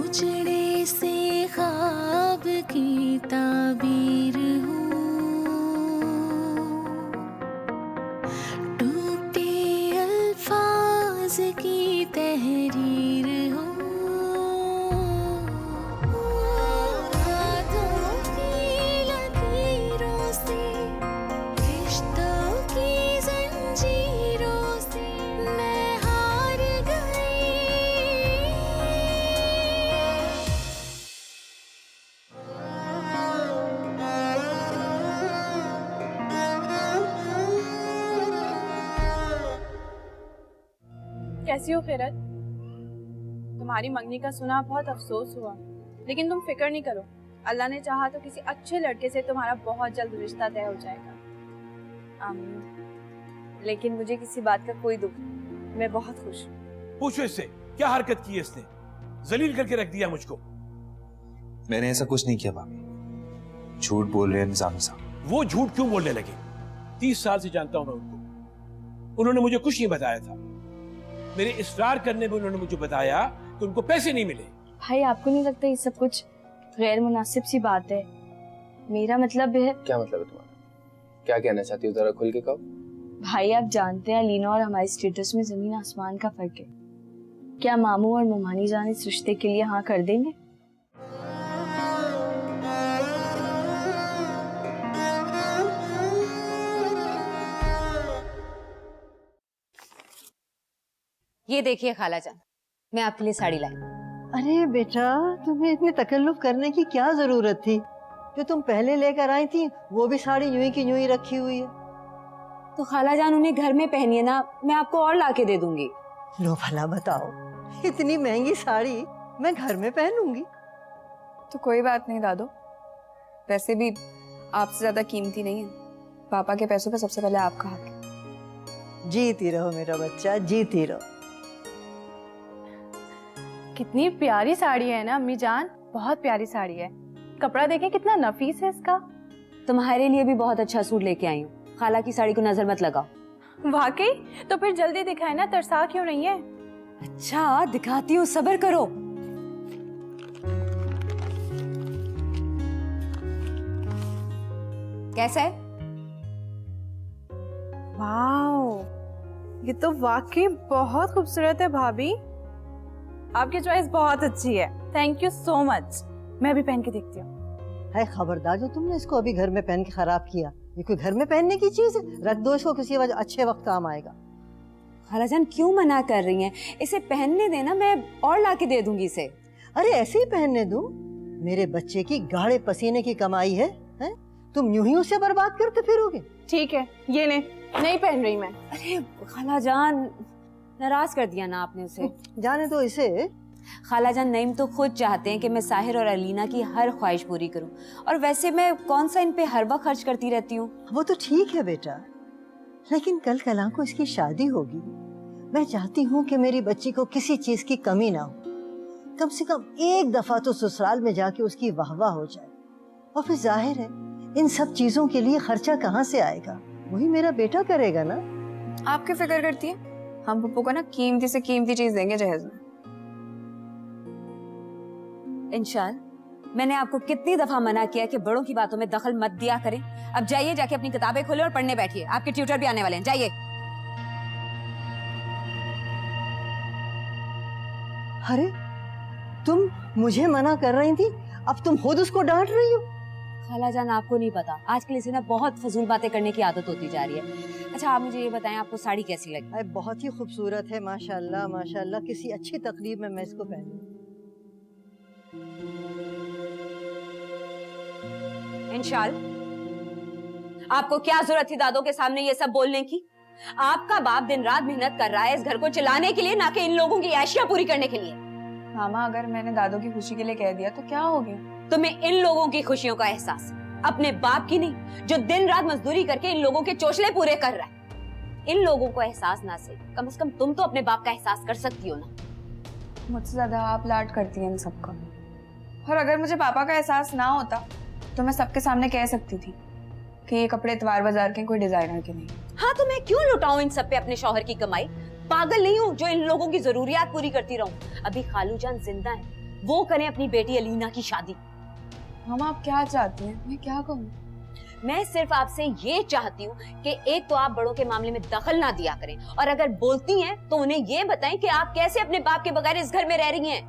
उजड़े से ख्वाब की ताबीर हूँ, टूटे अल्फाज की तहरीर हूँ। रातों की लकीरों से, रिश्तों की जंजीरों से मैं हार गई। कैसी हो खैरत? तुम्हारी मंगनी का सुना बहुत अफसोस हुआ, लेकिन तुम फिक्र नहीं करो, अल्लाह ने चाहा तो किसी अच्छे लड़के से तुम्हारा बहुत जल्द रिश्ता तय हो जाएगा। आमीन। लेकिन मुझे किसी बात का कोई दुख नहीं, मैं बहुत खुश हूँ। पूछो इससे, क्या हरकत की है इसने? जलील करके रख दिया मुझको। मैंने ऐसा कुछ नहीं किया भाभी, झूठ बोल रहे हैं निजामी साहब। वो झूठ क्यों बोलने लगे? 30 साल से जानता हूं मैं उनको। उन्होंने मुझे कुछ नहीं बताया था। मेरे इसरार करने में उन्होंने मुझे बताया कि उनको पैसे नहीं मिले। भाई आपको नहीं लगता ये सब कुछ गैर मुनासिब सी बात है? मेरा मतलब है। क्या मतलब है तुम्हारा? क्या कहना चाहती हो, जरा खुल के कहो। भाई आप जानते हैं अलीना और हमारे स्टेटस में जमीन आसमान का फर्क है। क्या मामू और मुमानी जान इस रिश्ते के लिए हाँ कर देंगे? ये देखिए खालाजान, मैं आपके लिए साड़ी लाई। अरे बेटा, तुम्हें इतनी तकल्लुफ करने की क्या जरूरत थी? जो तुम पहले लेकर आई थी वो भी साड़ी यूं ही की यूं ही रखी हुई है। तो खालाजान उन्हें घर में पहनिए ना, मैं आपको और लाके दे दूंगी। लो भला बताओ, इतनी महंगी साड़ी मैं घर में पहनूंगी? तो कोई बात नहीं दादो, वैसे भी आपसे ज्यादा कीमती नहीं है। पापा के पैसों पे सबसे पहले आपका हक है। जीती रहो मेरा बच्चा, जीती रहो। कितनी प्यारी साड़ी है ना अम्मी जान, बहुत प्यारी साड़ी है। कपड़ा देखें कितना नफीस है इसका। तुम्हारे लिए भी बहुत अच्छा सूट लेके आई हूँ, खाला की साड़ी को नजर मत लगाओ। वाकई? तो फिर जल्दी दिखाए ना, तरसा क्यों नहीं है? अच्छा दिखाती हूँ, सब्र करो। कैसा है? वाओ, ये तो वाकई बहुत खूबसूरत है भाभी। आपकी चॉइस बहुत अच्छी है, थैंक यू सो मच। मैं भी पहन के देखती हूँ। है खबरदार, जो तुमने इसको अभी घर में पहन के खराब किया। ये कोई घर में पहनने की चीज है? रख दो इसको, किसी वजह अच्छे वक्त काम आएगा। खालाजान क्यों मना कर रही हैं? इसे पहनने देना, मैं और लाके दे दूंगी इसे। अरे ऐसे ही पहनने दूं? मेरे बच्चे की गाढ़े पसीने की कमाई है, हैं? तुम यूं ही उसे बर्बाद करते फिरोगे? ठीक है, ये ले, नहीं पहन रही मैं। अरे खालाजान, नाराज कर दिया ना आपने उसे। जाने दो इसे। खालाजान नईम तो खुद चाहते हैं कि मैं साहिर और अलीना की हर ख्वाहिश पूरी करूं, और वैसे मैं कौन सा इन पे हर वक्त खर्च करती रहती हूँ। वो तो ठीक है बेटा, लेकिन कल कला को इसकी शादी होगी। मैं चाहती हूँ कि मेरी बच्ची को किसी चीज की कमी ना हो। कम से कम एक दफा तो ससुराल में जाके उसकी वाहवाह हो जाए। और फिर जाहिर है इन सब चीजों के लिए खर्चा कहाँ से आएगा? वही मेरा बेटा करेगा ना। आप क्यों फिक्र करती है? हम पप्पू को ना कीमती से कीमती चीज देंगे जहेज में। इंशाल्लाह। मैंने आपको कितनी दफा मना किया कि बड़ों की बातों में दखल मत दिया करें। अब जाइए, जाके अपनी किताबें खोले और पढ़ने बैठिए। आपके ट्यूटर भी आने वाले हैं, जाइए। अरे तुम मुझे मना कर रही थी, अब तुम खुद उसको डांट रही हो। खालाजान आपको नहीं पता, आजकल इसे ना बहुत फजूल बातें करने की आदत होती जा रही है। अच्छा आप मुझे ये बताएं, आपको साड़ी कैसी लगी? अरे बहुत ही खूबसूरत है, माशाल्लाह माशाल्लाह। किसी अच्छी तकरीब में मैं इसको पहनूं। इंशाल्लाह। आपको क्या जरूरत थी दादों के सामने ये सब बोलने की? आपका बाप दिन रात मेहनत कर रहा है इस घर को चलाने के लिए, ना कि इन लोगों की ऐशियां पूरी करने के लिए। मामा अगर मैंने दादों की खुशी के लिए कह दिया तो क्या हो गया? तुम्हें इन लोगों की खुशियों का एहसास, अपने बाप की नहीं, जो दिन रात मजदूरी करके इन लोगों के चोचले पूरे कर रहा है। इन लोगों को एहसास ना सही, कम से कम तुम तो अपने बाप का एहसास कर सकती हो ना। मुझसे ज्यादा आप लाड करती हैं इन सबका। और अगर मुझे पापा का एहसास ना होता तो मैं सबके सामने कह सकती थी कि ये कपड़े इतवार बाजार के, कोई डिजाइनर के नहीं। हाँ तो मैं क्यों लुटाऊं इन सब पे अपने शौहर की कमाई? पागल नहीं हूँ जो इन लोगों की जरूरियात पूरी करती रहूं। अभी खालू जान जिंदा है, वो करें अपनी बेटी अलीना की शादी। मामा आप क्या चाहती हैं, मैं क्या कहूँ? मैं सिर्फ आपसे ये चाहती हूँ कि एक तो आप बड़ों के मामले में दखल ना दिया करें, और अगर बोलती हैं तो उन्हें ये बताएं कि आप कैसे अपने बाप के बगैर इस घर में रह रही हैं।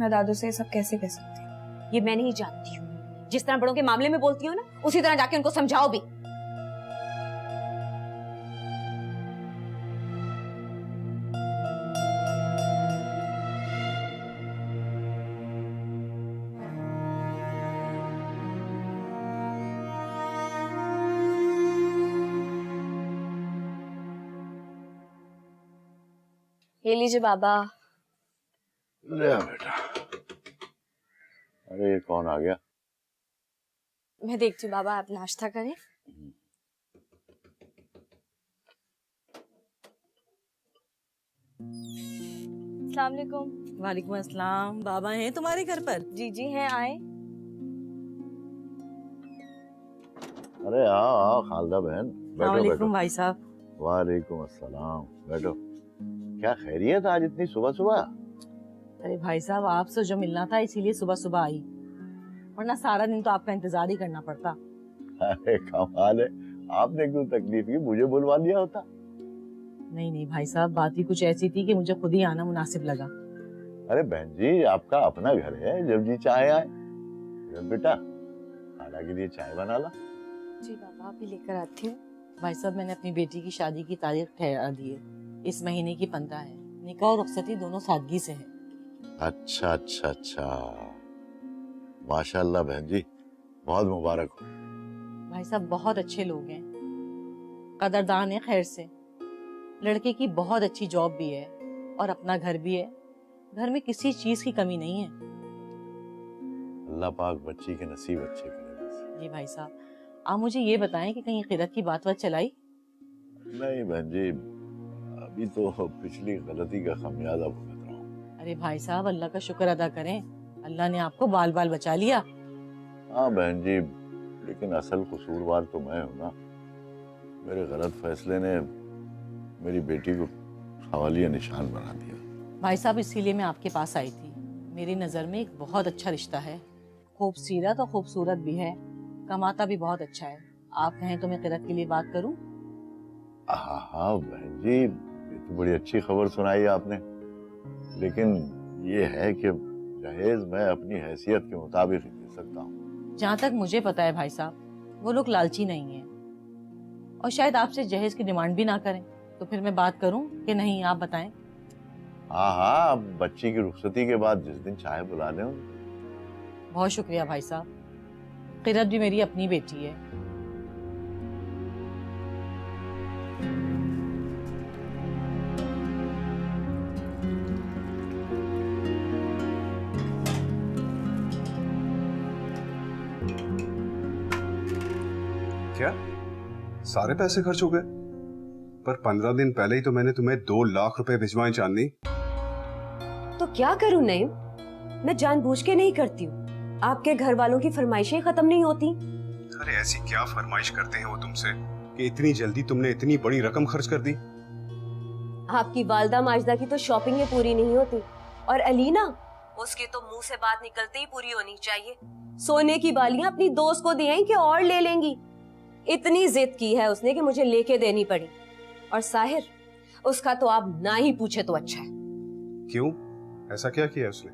मैं दादू से ये सब कैसे कह सकती हूँ? ये मैं नहीं जानती हूँ। जिस तरह बड़ों के मामले में बोलती हो ना, उसी तरह जाके उनको समझाओ भी। ये लीजिए बाबा। ले आ बेटा। अरे ये कौन आ गया? मैं देखती हूँ बाबा, आप नाश्ता करें। अस्सलाम वालेकुम। वालेकुम अस्सलाम। बाबा हैं तुम्हारे घर पर? जी जी हैं, आए। अरे आओ आओ खालदा बहन, बैठो वालेकुम बैठो। भाई साहब। वालेकुम अस्सलाम, बैठो। क्या खैरियत आज इतनी सुबह सुबह? अरे भाई साहब, आपसे जो मिलना था इसीलिए सुबह सुबह आई, वरना सारा दिन तो आपका इंतजार ही करना पड़ता। अरे कमाल है, आपने क्यों तकलीफ की, मुझे बुलवा लिया होता। नहीं नहीं भाई साहब, बात ही कुछ ऐसी थी कि मुझे खुद ही आना मुनासिब लगा। अरे बहन जी, आपका अपना घर है, जब जी चाहे आए। बेटा खाना के लिए चाय बना ला। जी बाबा, अभी लेकर आती हूँ। भाई साहब, मैंने अपनी बेटी की शादी की तारीख ठहरा दी है। इस महीने की 15 है। निकाह और रुखसती दोनों सादगी से है। अच्छा अच्छा अच्छा, माशाल्लाह बहन जी, बहुत मुबारक हो। भाई साहब बहुत अच्छे लोग हैं, कदरदान है खैर से। लड़के की बहुत अच्छी जॉब भी है और अपना घर भी है। घर में किसी चीज की कमी नहीं है। अल्लाह पाक बच्ची के नसीब अच्छे करे बस। जी भाई साहब, आप मुझे ये बताएं कि कहीं खिदत की बात चलाई? नहीं बहन जी, अभी तो पिछली गलती का खमियाजा भुगत रहा हूँ। अरे भाई साहब, अल्लाह का शुक्र अदा करें, अल्लाह ने आपको बाल बाल बचा लिया। हाँ बहन जी, लेकिन असल कसूरवार तो मैं हूँ ना। मेरे गलत फैसले ने मेरी बेटी को हवालिया निशान बना दिया। भाई साहब, इसीलिए मैं आपके पास आई थी। मेरी नज़र में एक बहुत अच्छा रिश्ता है, खूबसीरत और खूबसूरत भी है, कमाता भी बहुत अच्छा है। आप कहें तो मैं किरत के लिए बात करूं? हाँ हाँ बहन जी, ये तो बड़ी अच्छी खबर सुनाई आपने, लेकिन ये है कि जहेज मैं अपनी हैसियत के मुताबिक ही दे सकता हूँ। जहाँ तक मुझे पता है भाई साहब, वो लोग लालची नहीं है और शायद आपसे जहेज की डिमांड भी ना करें। तो फिर मैं बात करूं कि नहीं, आप बताएं। हाँ हाँ, अब बच्ची की रुखसती के बाद जिस दिन चाहे बुला लें। बहुत शुक्रिया भाई साहब, किरत भी मेरी अपनी बेटी है। क्या सारे पैसे खर्च हो गए? पर 15 दिन पहले ही तो मैंने तुम्हें 2 लाख रुपए भिजवाए चांदनी। तो क्या करूं नईम, मैं जानबूझ के नहीं करती हूँ। आपके घर वालों की फरमाइशें खत्म नहीं होती। अरे ऐसी क्या फरमाइश करते हैं वो तुमसे कि इतनी जल्दी तुमने इतनी बड़ी रकम खर्च कर दी? आपकी वालदा माजदा की तो शॉपिंग में पूरी नहीं होती, और अलीना, उसके तो मुंह से बात निकलते ही पूरी होनी चाहिए। सोने की बालियां अपनी दोस्त को दी हैं कि और ले लेंगी। इतनी जिद की है उसने कि मुझे लेके देनी पड़ी। और साहिर, उसका तो आप ना ही पूछे तो अच्छा है। क्यों, ऐसा क्या किया उसने?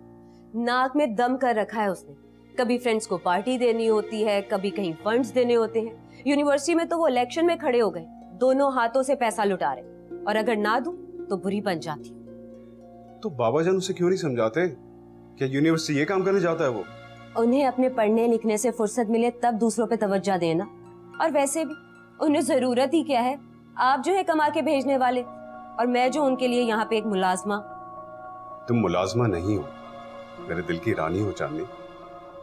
नाक में दम कर रखा है उसने। कभी फ्रेंड्स को पार्टी देनी होती है, कभी कहीं फंड्स देने होते हैं। यूनिवर्सिटी में तो वो इलेक्शन में खड़े हो गए, दोनों हाथों से पैसा लुटा रहे, और अगर ना दूं तो बुरी बन जाती। तो बाबा जान उसे क्यों नहीं समझाते? क्या यूनिवर्सिटी ये काम करने जाता है वो? उन्हें अपने पढ़ने लिखने से फुर्सत मिले तब दूसरों पे तवज्जो देना। और वैसे भी उन्हें जरूरत ही क्या है? आप जो है कमा के भेजने वाले, और मैं जो उनके लिए यहाँ पे एक मुलाजमा। तुम मुलाजमा नहीं हो, मेरे दिल की रानी हो चांदनी,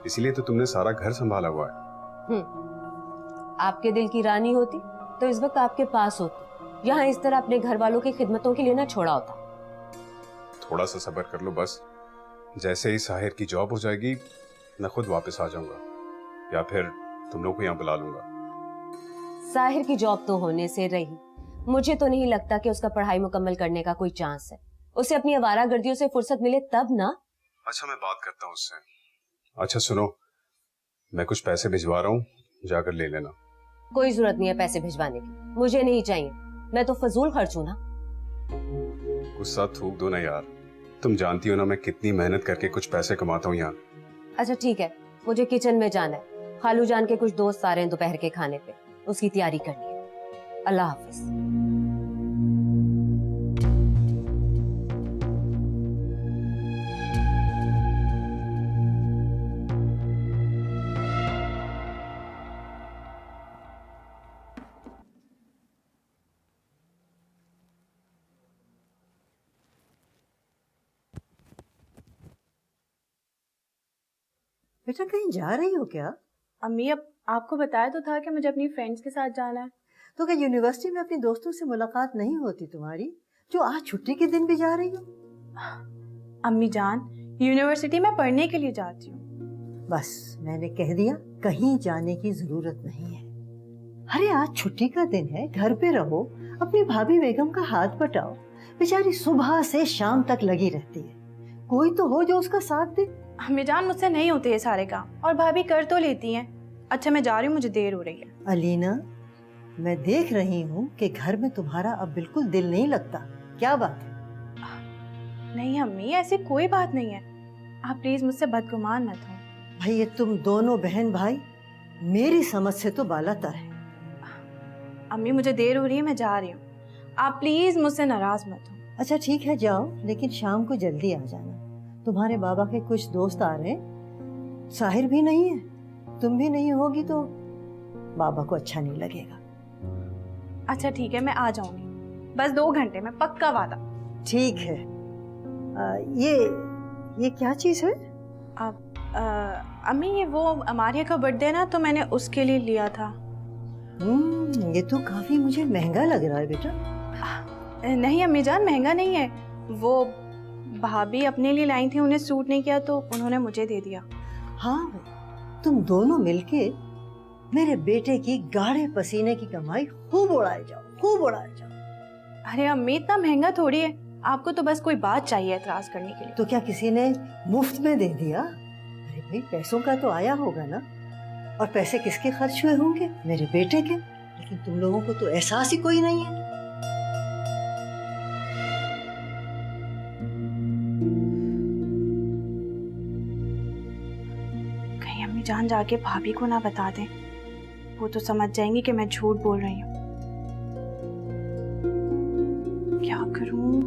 इसीलिए तो तुमने सारा घर संभाला हुआ है। आपके दिल की रानी होती तो इस वक्त आपके पास होती, यहाँ इस तरह अपने घर वालों की खिदमतों के लिए ना छोड़ा होता। थोड़ा सा सब्र कर लो बस। जैसे ही साहिर की जॉब हो जाएगी, मैं खुद वापस आ जाऊंगा, या फिर तुम लोग को यहाँ बुला लूंगा। साहिर की जॉब तो होने से रही, मुझे तो नहीं लगता कि उसका पढ़ाई मुकम्मल करने का कोई चांस है। उसे अपनी आवारागर्दियों से फुर्सत मिले तब ना। अच्छा मैं बात करता हूँ उससे। अच्छा सुनो, मैं कुछ पैसे भिजवा रहा हूँ, जाकर ले लेना। कोई जरूरत नहीं है पैसे भिजवाने की, मुझे नहीं चाहिए, मैं तो फजूल खर्च हूँ ना। गुस्सा थूक दो ना यार, तुम जानती हो ना मैं कितनी मेहनत करके कुछ पैसे कमाता हूँ यहाँ। अच्छा ठीक है, मुझे किचन में जाना है, खालू जान के कुछ दोस्त आ रहे हैं दोपहर के खाने पे, उसकी तैयारी करनी है। अल्लाह हाफिज। बेटा कहीं जा रही हो क्या? अम्मी अब आपको बताया तो था कि मुझे अपनी फ्रेंड्स के साथ जाना है। तो क्या यूनिवर्सिटी में अपनी दोस्तों से मुलाकात नहीं होती तुम्हारी, जो आज छुट्टी के दिन भी जा रही हो? अम्मी जान, यूनिवर्सिटी में पढ़ने के लिए जाती हूँ। बस मैंने कह दिया, कहीं जाने की जरूरत नहीं है। अरे आज छुट्टी का दिन है, घर पे रहो, अपनी भाभी बेगम का हाथ बटाओ। बेचारी सुबह से शाम तक लगी रहती है, कोई तो हो जो उसका साथ दे। अम्मी जान मुझसे नहीं होते ये सारे काम, और भाभी कर तो लेती हैं। अच्छा मैं जा रही हूँ, मुझे देर हो रही है। अलीना, मैं देख रही हूँ कि घर में तुम्हारा अब बिल्कुल दिल नहीं लगता, क्या बात है? नहीं अम्मी, ऐसी कोई बात नहीं है, आप प्लीज मुझसे बदगुमान मत हो। भाई ये तुम दोनों बहन भाई मेरी समझ से तो बालातर है। अम्मी मुझे देर हो रही है, मैं जा रही हूँ, आप प्लीज मुझसे नाराज मत हो। अच्छा ठीक है जाओ, लेकिन शाम को जल्दी आ जाना। तुम्हारे बाबा के कुछ दोस्त आ रहे हैं, साहिर भी नहीं है, तुम भी नहीं होगी तो बाबा को अच्छा नहीं लगेगा। अच्छा ठीक है, मैं आ जाऊंगी, बस 2 घंटे में, पक्का वादा। ठीक है। ये क्या चीज है? अम्मी ये वो अमारिया का बर्थडे ना, तो मैंने उसके लिए लिया था। ये तो काफी मुझे महंगा लग रहा है बेटा। नहीं अम्मी जान, महंगा नहीं है, वो भाभी अपने लिए लाई थी, उन्हें सूट नहीं किया तो उन्होंने मुझे दे दिया। हाँ, तुम दोनों मिलके मेरे बेटे की गाढ़े पसीने की कमाई खूब उड़ाए जाओ, खूब उड़ाए जाओ। अरे अम्मी इतना महंगा थोड़ी है, आपको तो बस कोई बात चाहिए एतराज करने के लिए। तो क्या किसी ने मुफ्त में दे दिया? अरे भाई पैसों का तो आया होगा ना, और पैसे किसके खर्च हुए होंगे? मेरे बेटे के। लेकिन तुम लोगों को तो एहसास ही कोई नहीं है। कहीं अम्मी जान जाके भाभी को ना बता दें, वो तो समझ जाएंगी कि मैं झूठ बोल रही हूँ। क्या करूं?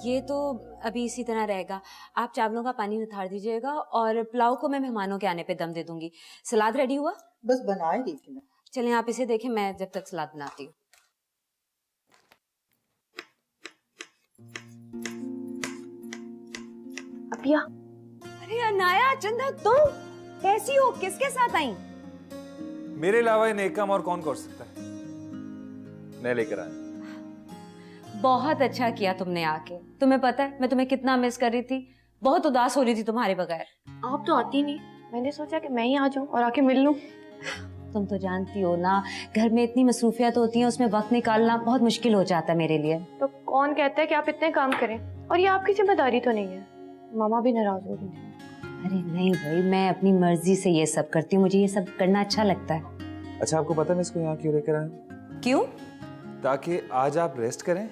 ये तो अभी इसी तरह रहेगा। आप चावलों का पानी निथार दीजिएगा और पुलाव को मैं मेहमानों के आने पे दम दे दूंगी। सलाद रेडी हुआ? बस बनाए देखना। चलें आप इसे देखें, मैं जब तक सलाद बनाती हूँ। अपिया, अरे अनाया, चंदा तुम कैसी हो? किसके साथ आई? मेरे अलावा ये नेक काम और कौन कर सकता है? मैं लेकर आया। बहुत अच्छा किया तुमने आके। तुम्हें पता है मैं तुम्हें कितना मिस कर रही थी, बहुत उदास हो रही थी तुम्हारे बगैर। आप तो आती नहीं, मैंने सोचा कि मैं ही आ जाऊं और आके मिल लूं। तुम तो जानती हो ना, घर में इतनी मसरूफियत होती हैं, उसमें वक्त निकालना बहुत मुश्किल हो जाता है मेरे लिए। तो कौन कहता है कि आप इतने काम करें, और ये आपकी जिम्मेदारी तो नहीं है। मामा भी नाराज हो रही थी। अरे नहीं भाई, मैं अपनी मर्जी से ये सब करती हूँ, मुझे ये सब करना अच्छा लगता है। अच्छा आपको पता है मैं इसको यहाँ क्यों लेकर आया? क्यों? ताकि आज आप रेस्ट करें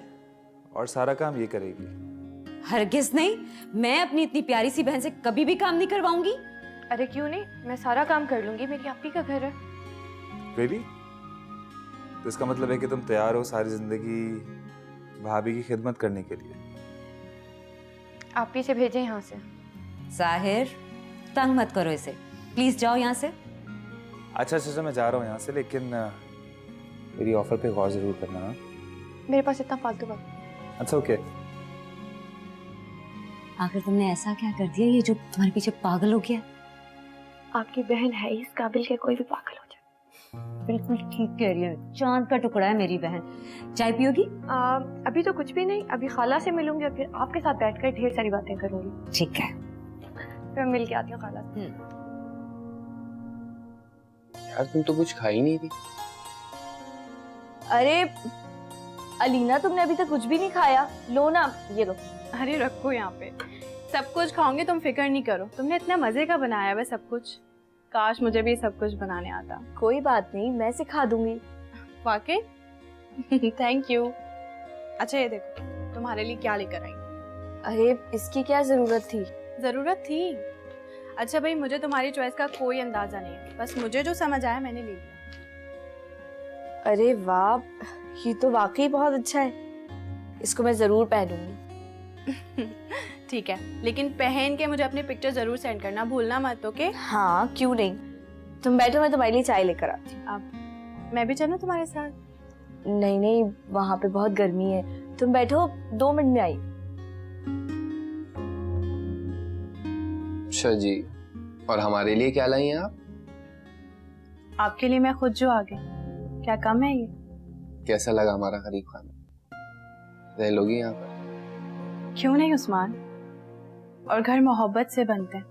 और सारा काम ये करेगी। हरगिज नहीं, मैं अपनी इतनी प्यारी सी बहन से कभी भी काम नहीं करवाऊंगी। अरे क्यों नहीं, मैं सारा काम कर लूंगी, मेरी आपी का घर है। Really? तो इसका मतलब है कि तुम तैयार हो सारी जिंदगी भाभी की खिदमत करने के लिए? आपी से भेजें यहाँ से। साहिर, तंग मत करो इसे, प्लीज जाओ यहाँ से। अच्छा मैं जा रहा हूँ यहाँ से, लेकिन मेरी ऑफर पे गौर जरूर करना। हाँ? मेरे पास इतना फालतू वक्त। अच्छा ओके। आखिर तुमने ऐसा क्या कर दिया ये जो तुम्हारे पीछे पागल हो गया? आपकी बहन है इस काबिल के कोई भी पागल हो जाए। बिल्कुल ठीक कह रही है, चांद का टुकड़ा है मेरी बहन। चाय पियोगी? अभी तो कुछ भी नहीं, अभी खाला से मिलूंगी और फिर आपके साथ बैठकर ढेर सारी बातें करूंगी। ठीक है, फिर मिल के आती हूँ खाला से। यार तुम तो कुछ खा ही नहीं थी। अरे अलीना, तुमने अभी तक कुछ भी नहीं खाया, लो ना, ये लो। अरे रखो यहाँ पे, सब कुछ खाऊंगी, तुम फिक्र नहीं करो। तुमने इतना मजे का बनाया है सब कुछ, काश मुझे भी सब कुछ बनाने आता। कोई बात नहीं, मैं सिखा दूंगी। वाकई? Thank you. अच्छा ये देखो तुम्हारे लिए क्या लेकर आई। अरे इसकी क्या जरूरत थी? जरूरत थी? अच्छा भाई, मुझे तुम्हारी चॉइस का कोई अंदाजा नहीं है, बस मुझे जो समझ आया मैंने ले लिया। अरे वाह, ये तो वाकई बहुत अच्छा है, इसको मैं जरूर पहनूंगी। ठीक है, लेकिन पहन के मुझे अपनी पिक्चर जरूर सेंड करना भूलना मत, ओके? हाँ क्यों नहीं, तुम बैठो, मैं तुम्हारे लिए चाय लेकर आती हूँ। अब मैं भी चलूं तुम्हारे साथ? नहीं नहीं, वहाँ पे बहुत गर्मी है, तुम बैठो, 2 मिनट में आई। अच्छा जी, और हमारे लिए क्या लाई हैं आप? आपके लिए मैं खुद जो आ गई, क्या कम है ये? कैसा लगा हमारा गरीब खाना? रह लोगी यहाँ पर? क्यों नहीं उस्मान, और घर मोहब्बत से बनते हैं,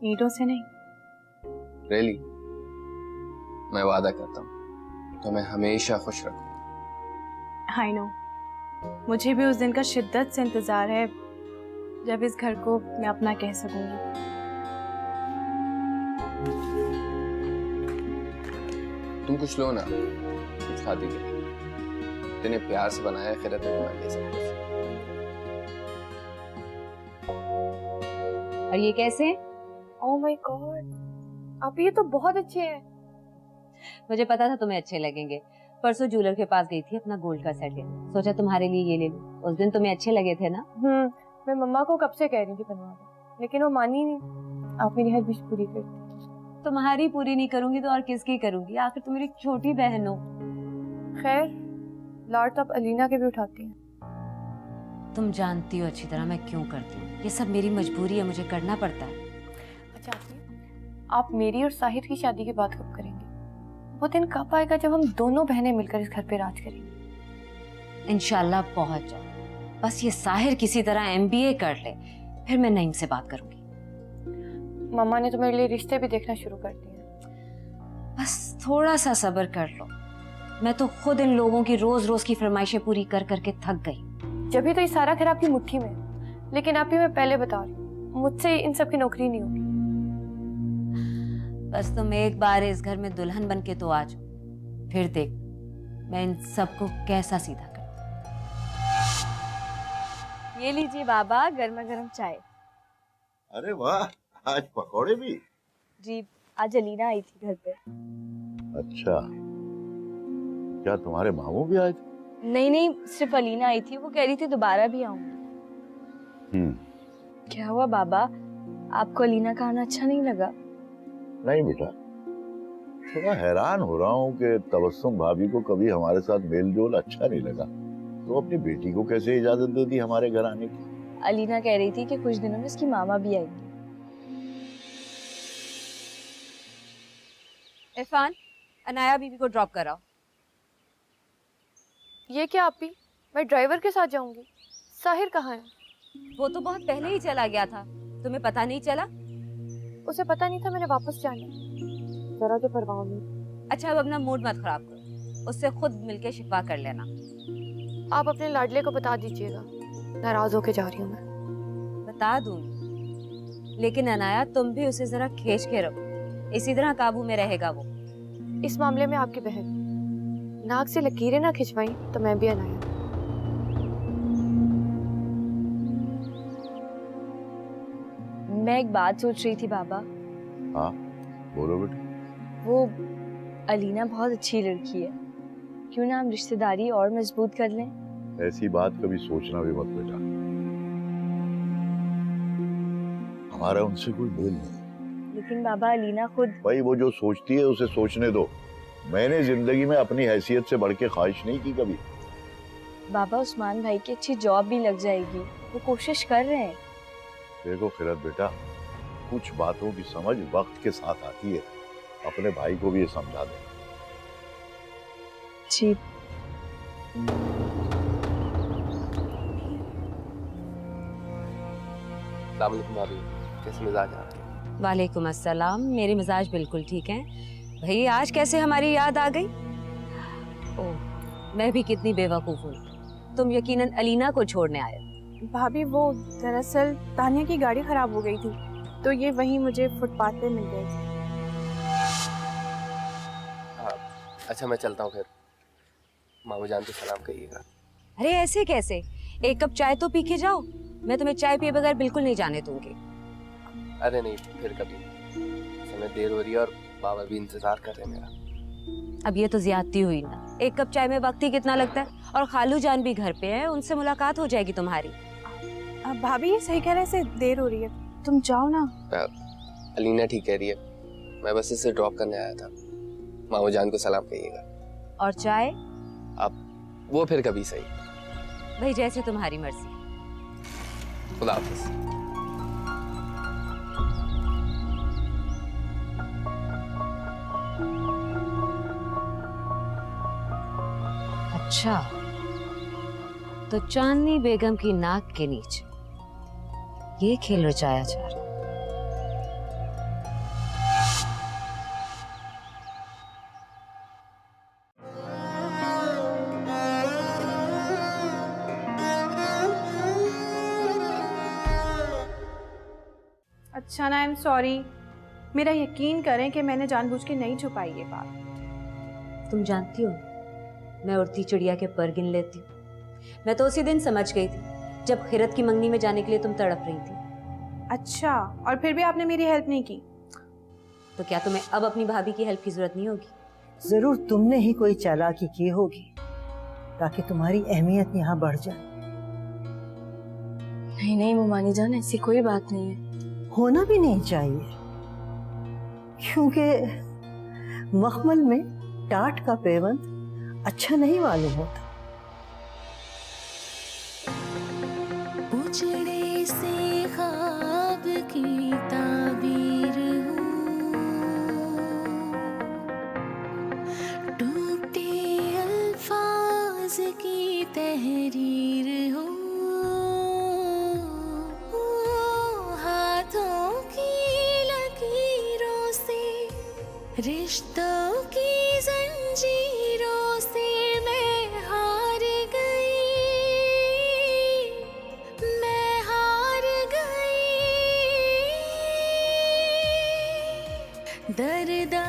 ईंटों से नहीं। रियली? मैं वादा करता हूँ तो मैं हमेशा खुश रखूँ। आई नो, मुझे भी उस दिन का शिद्दत से इंतजार है जब इस घर को मैं अपना कह सकूंगी। तुम कुछ लो ना, कुछ खाती के लिए। इतने प्यार से बनाया है, खैरत में तुम्हारे लिए सब कुछ। और ये कैसे? ओह माय गॉड, आप ये तो बहुत अच्छे हैं। मुझे पता था तुम्हें अच्छे लगेंगे। परसों ज्वेलर के पास गई थी अपना गोल्ड का सेट लेने, सोचा तुम्हारे लिए ये ले लूं। उस दिन तुम्हें अच्छे लगे थे ना? मैं मम्मा को कब से कह रही थी बनवा दो, लेकिन वो मानी नहीं। आप मेरी हर विश पूरी करती। तुम्हारी पूरी नहीं करूंगी तो और किसकी करूंगी? आखिर तुम मेरी छोटी बहन हो। खैर, लाड तो आप अलीना के भी उठाती हैं। तुम जानती हो अच्छी तरह मैं क्यों करती हूँ, ये सब मेरी मजबूरी है, मुझे करना पड़ता है। अच्छा आप मेरी और साहिर की शादी की बात कब करेंगे? वो दिन कब आएगा जब हम दोनों बहनें मिलकर इस घर पे राज करेंगे? इंशाल्लाह पहुंच जाओ, बस ये साहिर किसी तरह MBA कर ले, फिर मैं नईम से बात करूंगी। मम्मा ने तो मेरे लिए रिश्ते भी देखना शुरू कर दिए। बस थोड़ा सा सब्र कर लो, मैं तो खुद इन लोगों की रोज रोज की फरमाइशें पूरी कर करके थक गई। जब भी तो ये सारा खैर आपकी मुट्ठी में है, लेकिन आप ही मैं पहले बता रही हूँ, मुझसे इन सब की नौकरी नहीं होगी। बस तुम एक बार इस घर में दुल्हन बन के तो आ जाओ, फिर देख मैं इन सबको कैसा सीधा कर। ये लीजिए बाबा, गर्मा गर्म चाय। अरे वाह, आज पकौड़े भी? जी, आज अलीना आई थी घर पे। अच्छा, क्या तुम्हारे मामू भी आए थे? नहीं नहीं, सिर्फ अलीना आई थी, वो कह रही थी दोबारा भी आऊंगी। क्या हुआ बाबा, आपको अलीना का आना अच्छा नहीं लगा? नहीं बेटा, थोड़ा हैरान हो रहा हूँ कि तबस्सुम भाभी को कभी हमारे साथ मेल जोल अच्छा नहीं लगा, तो अपनी बेटी को कैसे इजाजत दे दी हमारे घर आने की? अलीना कह रही थी कि कुछ दिनों में उसकी मामा भी आएगी। इरफान, अनाया बीबी को ड्रॉप कराओ। ये क्या आप ही? मैं ड्राइवर के साथ जाऊंगी। साहिर कहाँ है? वो तो बहुत पहले ही चला गया था, तुम्हें पता नहीं चला? उसे पता नहीं था मैंने वापस जाना, जरा तो परवाह नहीं। अच्छा अब अपना मूड मत खराब करो, उससे खुद मिलके शिकवा कर लेना। आप अपने लाडले को बता दीजिएगा, नाराज होके जा रही हूँ मैं। बता दूंगी, लेकिन अनाया तुम भी उसे जरा खींच के रखो, इसी तरह काबू में रहेगा वो। इस मामले में आपकी बहन नाक से लकीरें ना खिंचवाई तो मैं भी अनाया। मैं एक बात सोच रही थी बाबा। हाँ बोलो बेटा। वो अलीना बहुत अच्छी लड़की है, क्यों ना हम रिश्तेदारी और मजबूत कर लें? ऐसी बात कभी सोचना भी मत बेटा, हमारा उनसे कोई मेल नहीं। लेकिन बाबा अलीना खुद। भाई वो जो सोचती है उसे सोचने दो, मैंने जिंदगी में अपनी हैसियत से बढ़ के ख्वाहिश नहीं की कभी। बाबा उस्मान भाई की अच्छी जॉब भी लग जाएगी, वो कोशिश कर रहे हैं। देखो खिरत बेटा, कुछ बातों की समझ वक्त के साथ आती है, अपने भाई को भी ये समझा दे। जी। भाभी, कैसे मिजाज है आपके? वालेकुम अस्सलाम, मेरे मिजाज बिल्कुल ठीक हैं। भाई आज कैसे हमारी याद आ गई? ओह, मैं भी कितनी बेवकूफ हूँ, तुम यकीनन अलीना को छोड़ने आए। भाभी वो दरअसल तानिया की गाड़ी खराब हो गई थी, तो ये वहीं मुझे फुटपाथ पे मिल गई थी। हाँ, अच्छा मैं चलता हूँ फिर। मामू जान को सलाम कहिएगा। अरे ऐसे कैसे, एक कप चाय तो पी के जाओ। मैं तुम्हें चाय पिए बगैर बिल्कुल नहीं जाने दूंगी। अरे नहीं, फिर कभी। समय देर हो रही है और बाबा भी इंतजार कर रहे हैं मेरा। अब ये तो ज्यादती हुई ना, एक कप चाय में वक्त ही कितना लगता है। और खालू जान भी घर पे है, उनसे मुलाकात हो जाएगी तुम्हारी। भाभी ये सही कह रहे से देर हो रही है, तुम जाओ ना। अलीना ठीक कह रही है, मैं बस इसे ड्रॉप करने आया था। मामू जान को सलाम कहिएगा। और चाय? अब वो फिर कभी सही। भाई जैसे तुम्हारी मर्जी। खुदा हाफिज। अच्छा, तो चांदनी बेगम की नाक के नीचे ये खेल रचाया जा रहा। अच्छा ना, आई एम सॉरी। मेरा यकीन करें कि मैंने जानबूझ के नहीं छुपाई ये बात। तुम जानती हो मैं उड़ती चिड़िया के पर गिन लेती हूँ। मैं तो उसी दिन समझ गई थी जब खिरत की मंगनी में जाने के लिए तुम तड़प रही थी। अच्छा, और फिर भी आपने मेरी हेल्प नहीं की? तो क्या तुम्हें अब अपनी भाभी की हेल्प की जरूरत नहीं होगी? जरूर तुमने ही कोई चालाकी की होगी ताकि तुम्हारी अहमियत यहाँ बढ़ जाए। नहीं नहीं मुमानी जान, ऐसी कोई बात नहीं है। होना भी नहीं चाहिए, क्योंकि मखमल में टाट का पेवंद अच्छा नहीं मालूम होता। उजड़े से ख्वाब की ताबीर हूँ, टूटे अल्फाज की तहरीर हूँ, हाथों की लकीरों से, रिश्तों की जंजीरों से मैं हार गई, मैं हार गई। दर्दा